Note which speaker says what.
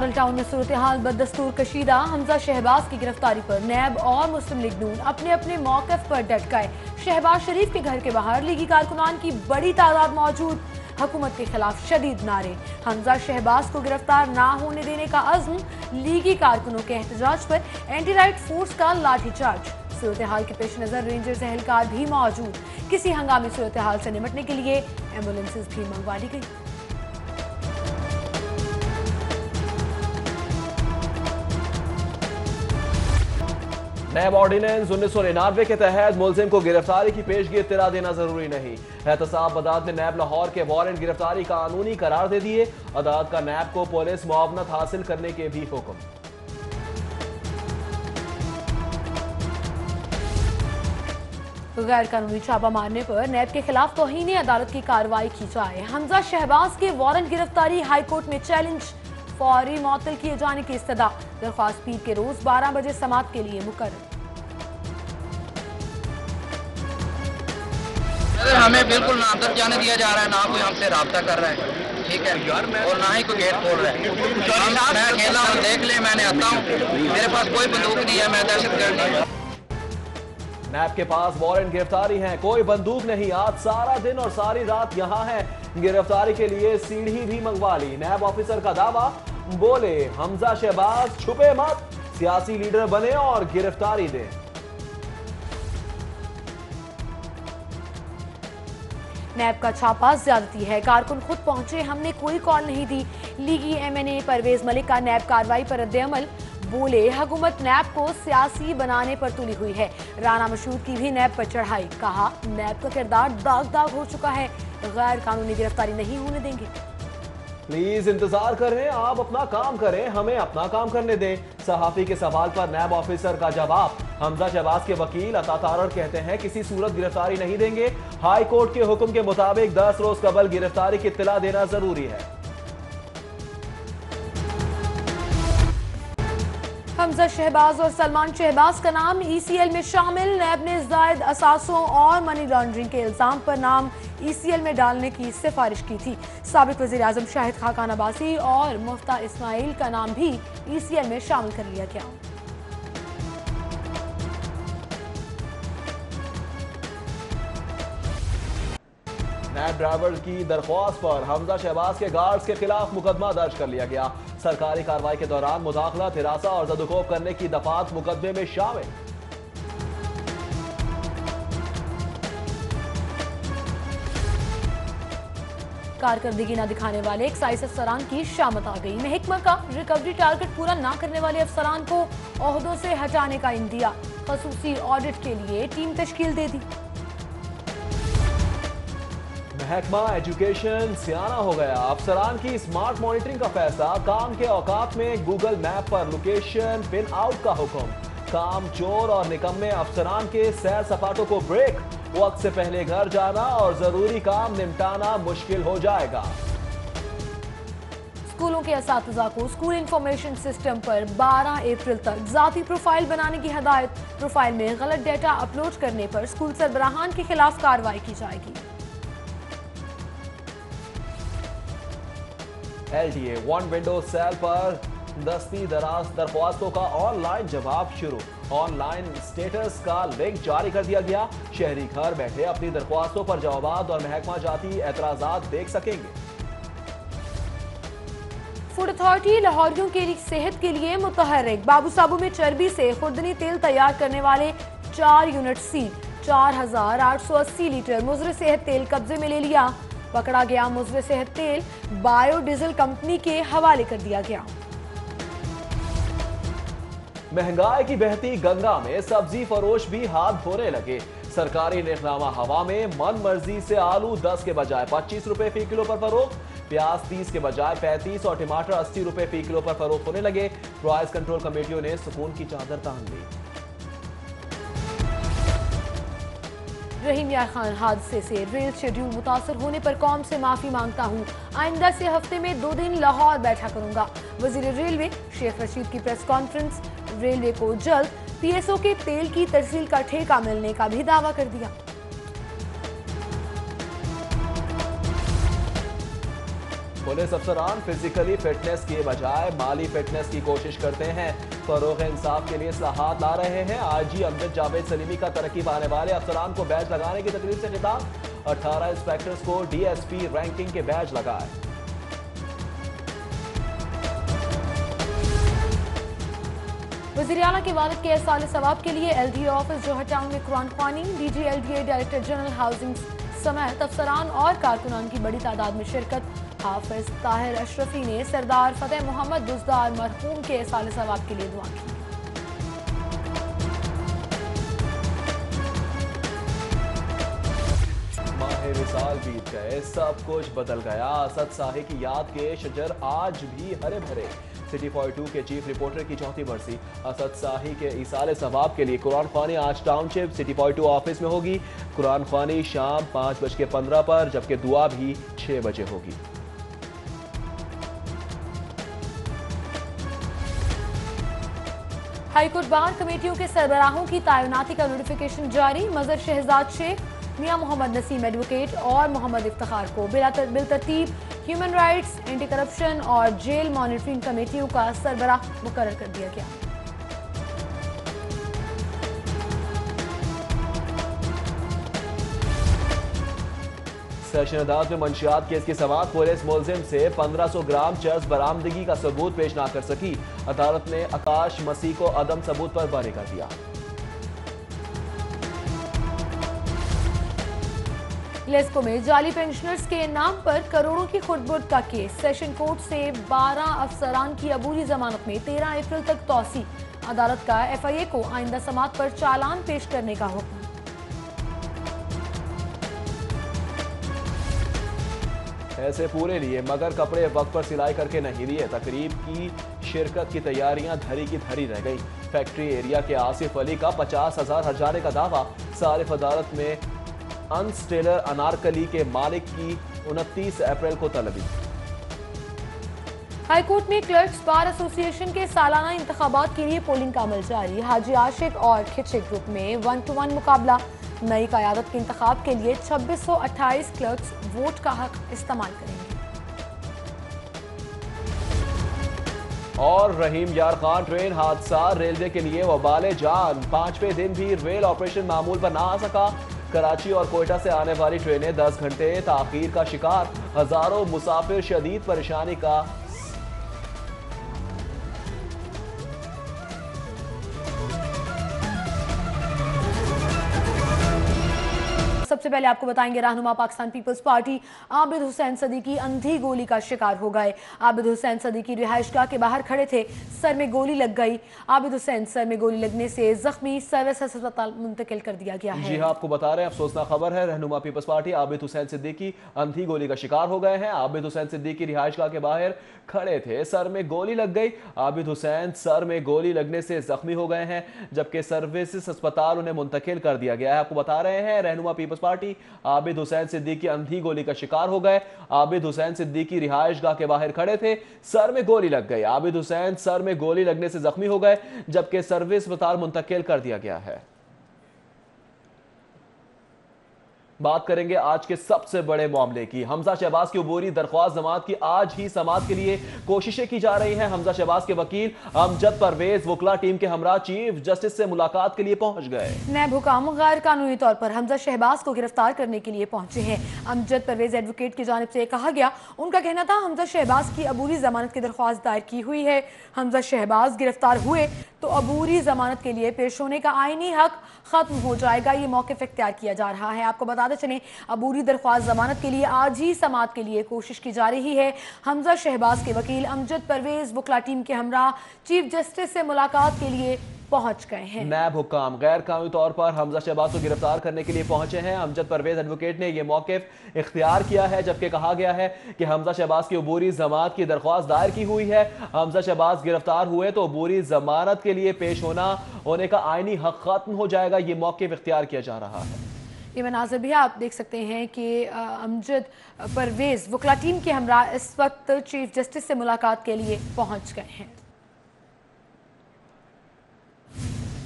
Speaker 1: Model town में सूरत हाल बदस्तूर कशीदा। हमजा शहबाज की गिरफ्तारी पर नैब और मुस्लिम लीग नून अपने अपने मौक़िफ़ पर डट गए। शहबाज शरीफ के घर के बाहर लीगी कारकुनान की बड़ी तादाद मौजूद। हुकूमत के खिलाफ शदीद नारे। हमजा शहबाज को गिरफ्तार ना होने देने का अज़्म। लीगी कारकुनों के एहतजाज पर एंटी राइट फोर्स का लाठीचार्ज। सूरत हाल के पेश नजर रेंजर्स एहलकार भी मौजूद। किसी हंगामी सूरत हाल से निपटने के लिए एम्बुलेंसेज भी मंगवा ली गई।
Speaker 2: नैब ऑर्डिनेंस 1999 के तहत मुलजिम को गिरफ्तारी की पेशगी इत्तला देना जरूरी नहीं। एहतसाब अदालत ने नैब लाहौर के वारंट गिरफ्तारी कानूनी करार दे दिए। अदालत का नैब को पुलिस मुआवनत हासिल करने के भी हुक्म।
Speaker 1: गैर कानूनी छापा मारने पर नैब के खिलाफ तौहीन अदालत की कार्रवाई की जाए। हमजा शहबाज के वारंट गिरफ्तारी हाईकोर्ट में चैलेंज। फौरी मअतल किए जाने की इस्तदा। दरख्वास्त पीर के रोज 12 बजे समात के लिए मुकर्रर।
Speaker 3: हमें बिल्कुल ना अंदर जाने दिया जा रहा है, ना कोई हमसे रब्ता कर रहा है, ठीक है, और ना ही कोई गेट खोल रहा है। मैं अकेला हूँ, देख ले, मैंने आता हूँ, मेरे पास कोई बंदूक नहीं है, मैं दहशतगर्द नहीं।
Speaker 2: नैब के पास वारंट गिरफ्तारी है, कोई बंदूक नहीं। आज सारा दिन और सारी रात यहाँ है। गिरफ्तारी के लिए सीढ़ी भी मंगवा ली। नैब ऑफिसर का दावा, बोले हमजा शहबाज छुपे मत, सियासी लीडर बने और गिरफ्तारी दें।
Speaker 1: नैब का छापा ज्यादती है। कारकुन खुद पहुंचे, हमने कोई कॉल नहीं दी। लीगी एमएनए परवेज मलिक का नैब कार्रवाई पर रद्द-ए-अमल। बोले हुकूमत नैब को सियासी बनाने पर तुली हुई है। राना मशहूद की भी नैब पर चढ़ाई। कहा नैब का किरदार दाग दाग हो चुका है, गैर कानूनी गिरफ्तारी नहीं होने देंगे।
Speaker 2: प्लीज इंतजार करें, आप अपना काम करें, हमें अपना काम करने दें। सहाफी के सवाल पर नैब ऑफिसर का जवाब। हमजा शहबाज के वकील अता तारड़ कहते हैं किसी सूरत गिरफ्तारी नहीं देंगे। हाई कोर्ट के हुक्म के मुताबिक 10 रोज कबल गिरफ्तारी की इत्तला देना जरूरी है।
Speaker 1: हमजा शहबाज और सलमान शहबाज का नाम ईसीएल में शामिल। नैब ने जायद असासों और मनी लॉन्ड्रिंग के इल्जाम पर नाम ईसीएल में डालने की सिफारिश की थी। साबिक वजीर आजम शाहिद खाकान अब्बासी और मुफ्ता इस्माइल का नाम भी ईसीएल में शामिल कर लिया गया।
Speaker 2: नैब ड्राइवर की दरख्वास्त पर हमजा शहबाज के गार्ड्स के खिलाफ मुकदमा दर्ज कर लिया गया। सरकारी कार्रवाई के दौरान मुदाखलत, हिरासा और जदुकोब करने की दफात मुकदमे में शामिल।
Speaker 1: कारकर्दगी न दिखाने वाले एक्साइज अफसरान की शामत आ गई। महकमा का रिकवरी टारगेट पूरा न करने वाले अफसरान को ओहदों से हटाने का इंदिया। खसूसी ऑडिट के लिए टीम तश्कील दे दी।
Speaker 2: महकमा एजुकेशन सियाना हो गया। अफसरान की स्मार्ट मॉनिटरिंग का फैसला। काम के औकात में गूगल मैप पर लोकेशन पिन आउट का हुक्म। काम चोर और निकम्मे अफसरान के सैर सपाटों को ब्रेक। वक्त से पहले घर जाना और जरूरी काम निपटाना मुश्किल हो जाएगा।
Speaker 1: स्कूलों के असातिज़ा को स्कूल इंफॉर्मेशन सिस्टम पर 12 अप्रैल तक जाती प्रोफाइल बनाने की हिदायत। प्रोफाइल में गलत डेटा अपलोड करने पर स्कूल सरबराहान के खिलाफ कार्रवाई की जाएगी।
Speaker 2: LDA वन विंडो सेल पर दस्ती दराज दरख्वास्तों का ऑनलाइन जवाब शुरू। ऑनलाइन स्टेटस का लिंक जारी कर दिया गया। शहरी घर बैठे अपनी दरख्वास्तों पर जवाब और महकमा जाती एतराजात देख सकेंगे।
Speaker 1: फूड अथॉरिटी लाहौरियों की सेहत के लिए मुतहर्रिक। बाबू साबू में चर्बी से खुर्दनी तेल तैयार करने वाले 4 यूनिट सील। 4880 लीटर मुजर सेहत तेल कब्जे में ले लिया। पकड़ा गया मुजर सेहत तेल बायोडीजल कंपनी के हवाले कर दिया गया।
Speaker 2: महंगाई की बहती गंगा में सब्जी फरोश भी हाथ धोने लगे। सरकारी निखनामा हवा में मन मर्जी से आलू 10 के बजाय 25 रुपए फी किलो पर फरोख्त। प्याज 30 के बजाय 35 और टमाटर 80 रुपए फी किलो पर फरोख्त होने लगे। प्राइस कंट्रोल कमेटियों ने सुकून की चादर तान ली।
Speaker 1: रहीम यार खान हादसे से रेल शेड्यूल मुतासर होने पर कौम से माफी मांगता हूँ। आइंदा से हफ्ते में 2 दिन लाहौर बैठा करूंगा। वजीर रेलवे शेख रशीद की प्रेस कॉन्फ्रेंस। रेलवे को जल्द पीएसओ के तेल की तरसील का ठेका मिलने का भी दावा कर दिया।
Speaker 2: पुलिस अफसरान फिजिकली फिटनेस के बजाय माली फिटनेस की कोशिश करते हैं। फरोग इंसाफ के लिए इस्लाहात ला रहे हैं। आईजी अमजद जावेद सलीमी का तरक्की पाने वाले अफसरान को बैच लगाने की तकरीर से खिताब। 18 इंस्पेक्टर्स को डीएसपी रैंकिंग के बैच लगाए।
Speaker 1: वज़ीर आला के वालिद के साल सवाब के लिए LDA ऑफिस जोहर टाउन में कुरान ख्वानी। DG LDA director general housing समेत अफसरान और कारकुनान की बड़ी तादाद में शिरकत। हाफिज ताहिर अशरफी ने सरदार फतेह मोहम्मद बुजदार मरहूम के साल सवाब के लिए दुआ की।
Speaker 2: साल बीत गए, सब कुछ बदल गया। असद शाही की याद के शजर आज भी हरे भरे। सिटी 42 के चीफ रिपोर्टर की चौथी बरसी। असद शाही के इसाले सवाब के लिए कुरान ख्वानी आज टाउनशिप सिटी 42 ऑफिस में होगी। कुरान ख्वानी शाम 5:15 पर, जबकि दुआ भी 6 बजे होगी।
Speaker 1: हाईकोर्ट बार कमेटियों के सरबराहों की तैनाती का नोटिफिकेशन जारी। मजर शहजाद शेख, मियां मोहम्मद नसीम एडवोकेट और मोहम्मद इफ्तिखार को बिलतरतीब ह्यूमन राइट्स, एंटी करप्शन और जेल मॉनिटरिंग कमेटियों का सरबराह मुकर्रर कर दिया गया।
Speaker 2: सेशन अदालत में मंशियात केस की समाअत। पुलिस मुलजिम से 1500 ग्राम चर्स बरामदगी का सबूत पेश ना कर सकी। अदालत ने आकाश मसीह को अदम सबूत पर बरी कर दिया।
Speaker 1: लेस्को में जाली पेंशनर्स के नाम पर करोड़ों की खुर्द-बुर्द का केस। सेशन कोर्ट से 12 अफसरान की अबूरी जमानत में 13 अप्रैल तक तौसी। अदालत का FIA को आइंदा समाअत पर चालान पेश करने का हुक्म।
Speaker 2: ऐसे पूरे लिए मगर कपड़े वक्त पर सिलाई करके नहीं दिए। तकरीब की शिरकत की तैयारियां धरी की धरी रह गई। फैक्ट्री एरिया के आसिफ अली का 50,000 हर्जाने का दावा। सारिफ अदालत में अनस्टेलर अनारकली के मालिक की 29 अप्रैल को तलबी।
Speaker 1: हाईकोर्ट में क्लर्क्स बार एसोसिएशन के सालाना इंतखाबात के लिए पोलिंग का अमल जारी। हाजी आशिक और खिचे ग्रुप में 1-to-1 मुकाबला। नई क़यादत के इंतखाब के लिए 2628 क्लर्क्स वोट का हक इस्तेमाल करेंगे।
Speaker 2: और रहीम यार खान ट्रेन हादसा रेलवे के लिए वबाले जान। 5वें दिन भी रेल ऑपरेशन मामूल पर ना आ सका। कराची और कोयटा से आने वाली ट्रेनें 10 घंटे ताखीर का शिकार। हजारों मुसाफिर शदीद परेशानी का।
Speaker 1: सबसे पहले आपको बताएंगे रहनुमा पाकिस्तान पीपल्स पार्टी आबिद हुसैन सदीकी अंधी गोली का शिकार हो गए। आबिद हुसैन सदीकी रिहाइशगाह के बाहर खड़े थे, सर में गोली लग गई। आबिद हुसैन सर में गोली लगने से जख्मी, सर्विस अस्पताल मुंतकिल कर दिया गया है।
Speaker 2: जी हाँ, आपको बता रहे हैं, अफसोसनाक खबर है। रहनुमा पीपल्स पार्टी आबिद हुसैन सिद्दीकी अंधी गोली का शिकार हो गए हैं। आबिद हुसैन सिद्दीकी रिहाइशगाह के बाहर खड़े थे, सर में गोली लग गई। आबिद हुसैन सर में गोली लगने से जख्मी हो गए हैं, जबकि सर्विस अस्पताल उन्हें मुंतकिल कर दिया गया है। आपको बता रहे हैं, रहनुमा पीपल्स पार्टी आबिद हुसैन सिद्दीकी अंधी गोली का शिकार हो गए। आबिद हुसैन सिद्दीकी रिहाइशगाह के बाहर खड़े थे, सर में गोली लग गई। आबिद हुसैन सर में गोली लगने से जख्मी हो गए, जबकि सर्विस अस्पताल मुंतकिल कर दिया गया है। बात करेंगे आज के सबसे बड़े मामले की। हमजा शहबाज की अबूरी दरख्वास्त जमात की आज ही समाअत के लिए कोशिशें की जा रही हैं। हमजा शहबाज के वकील अमजद परवेज वकला टीम के हमरा चीफ जस्टिस से मुलाकात के लिए पहुंच गए।
Speaker 1: नैब हुकाम गैर कानूनी तौर पर हमजा शहबाज को गिरफ्तार करने के लिए पहुंचे हैं। अमजद परवेज एडवोकेट की जानिब से कहा गया, उनका कहना था हमजा शहबाज की अबूरी जमानत की दरख्वास्त दायर की हुई है। हमजा शहबाज गिरफ्तार हुए तो अबूरी जमानत के लिए पेश होने का आईनी हक खत्म हो जाएगा। ये मौक़िफ़ इख्तियार किया जा रहा है। आपको बताते चलें, अबूरी दरख्वास्त जमानत के लिए आज ही समाअत के लिए कोशिश की जा रही है। हमजा शहबाज के वकील अमजद परवेज वकला टीम के हमरा चीफ जस्टिस से मुलाकात के लिए पहुंच गए हैं।
Speaker 2: नैब हुकाम गैर कानूनी तौर पर हमजा शहबाज को गिरफ्तार करने के लिए पहुंचे हैं। अमजद परवेज एडवोकेट ने यह मौक़िफ़ इख्तियार किया है, जबकि कहा गया है कि हमजा शहबाज की अबूरी जमानत की दरख्वास्त दायर की हुई है। हमजा शहबाज गिरफ्तार हुए तो अबूरी जमानत के लिए पेश होने का आईनी हक खत्म हो जाएगा। ये मौक़िफ़ इख्तियार किया जा रहा है।
Speaker 1: ये मनाज़िर भी आप देख सकते हैं कि अमजद परवेज वकला टीम के हमरा इस वक्त चीफ जस्टिस से मुलाकात के लिए पहुंच गए हैं।